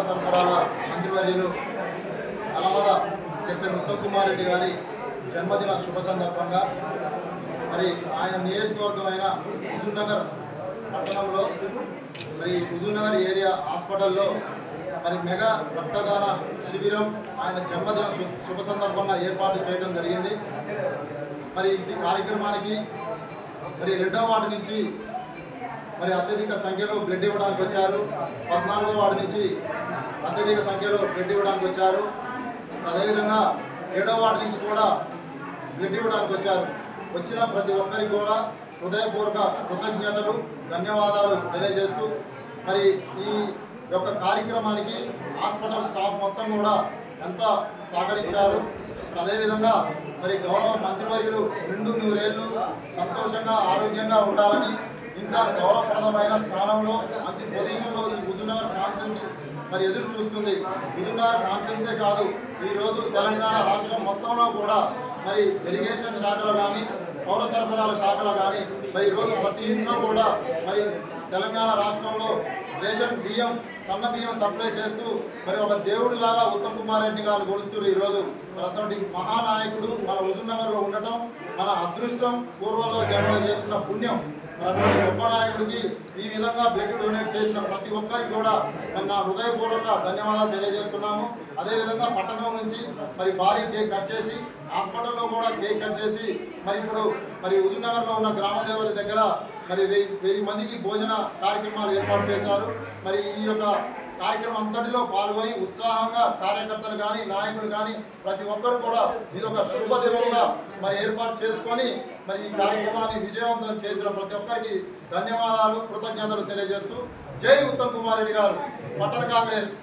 సరఫరాల మంత్రివర్యులు నల్లమల కెప్టెన్ ఉత్తమ్ కుమార్ రెడ్డి గారి జన్మదిన శుభ సందర్భంగా మరి ఆయన నియోజకవర్గమైన హుజూర్నగర్ పట్టణంలో మరి హుజూర్నగర్ ఏరియా హాస్పిటల్లో మరి మెగా రక్తదాన శిబిరం ఆయన జన్మదిన శుభ సందర్భంగా ఏర్పాటు చేయడం జరిగింది. మరి ఈ కార్యక్రమానికి మరి 2వ వార్డు నుంచి మరి అత్యధిక సంఖ్యలో బ్లడ్ ఇవ్వడానికి వచ్చారు. 14వ వార్డు నుంచి అత్యధిక సంఖ్యలో బ్లడ్ ఇవ్వడానికి వచ్చారు. అదేవిధంగా 7వ వార్డు నుంచి కూడా బ్లడ్ ఇవ్వడానికి వచ్చారు. వచ్చిన ప్రతి ఒక్కరికి కూడా హృదయపూర్వక కృతజ్ఞతలు ధన్యవాదాలు తెలియజేస్తూ మరి ఈ యొక్క కార్యక్రమానికి హాస్పిటల్ స్టాఫ్ మొత్తం కూడా ఎంత సహకరించారు. అదేవిధంగా మరి గౌరవ మంత్రివర్యులు 100 సంతోషంగా ఆరోగ్యంగా ఉండాలని ఇంకా గౌరవప్రదమైన స్థానంలో మంచి పొజిషన్లో ఈ హుజూర్నగర్ కాన్స్టిట్యున్సీ మరి ఎదురు చూస్తుంది. హుజూర్నగర్ కాన్స్టిట్యున్సీ కాదు, ఈరోజు తెలంగాణ రాష్ట్రం మొత్తంలో కూడా మరి ఇరిగేషన్ శాఖలో కానీ పౌర సరఫరాల శాఖలో కానీ మరి ఈరోజు ప్రతి ఇంట్లో కూడా మరి తెలంగాణ రాష్ట్రంలో రేషన్ బియ్యం సన్న బియ్యం సప్లై చేస్తూ మరి ఒక దేవుడిలాగా ఉత్తమ్ కుమార్ రెడ్డి గారు కొలుస్తున్నారు. ఈరోజు అటువంటి మహానాయకుడు మన హుజూర్నగర్లో ఉండటం మన అదృష్టం, పూర్వంలో జన్మ చేసిన పుణ్యం. మరి గొప్ప నాయకుడికి ఈ విధంగా బ్లడ్ డొనేట్ చేసిన ప్రతి ఒక్కరికి కూడా నా హృదయపూర్వక ధన్యవాదాలు తెలియజేస్తున్నాము. అదేవిధంగా పట్టణం నుంచి మరి భారీ కేక్ కట్ చేసి హాస్పిటల్లో కూడా కేక్ కట్ చేసి మరి ఇప్పుడు మరి హుజూర్నగర్లో ఉన్న గ్రామ దేవత దగ్గర మరి 1000 మందికి భోజన కార్యక్రమాలు ఏర్పాటు చేశారు. మరి ఈ యొక్క కార్యక్రమం అంతటిలో పాల్గొని ఉత్సాహంగా కార్యకర్తలు కానీ నాయకులు కానీ ప్రతి ఒక్కరు కూడా ఇదొక శుభదినంగా మరి ఏర్పాటు చేసుకొని మరి ఈ కార్యక్రమాన్ని విజయవంతం చేసిన ప్రతి ఒక్కరికి ధన్యవాదాలు కృతజ్ఞతలు తెలియజేస్తూ జై ఉత్తమ్ కుమార్ రెడ్డి గారు, పట్టణ కాంగ్రెస్.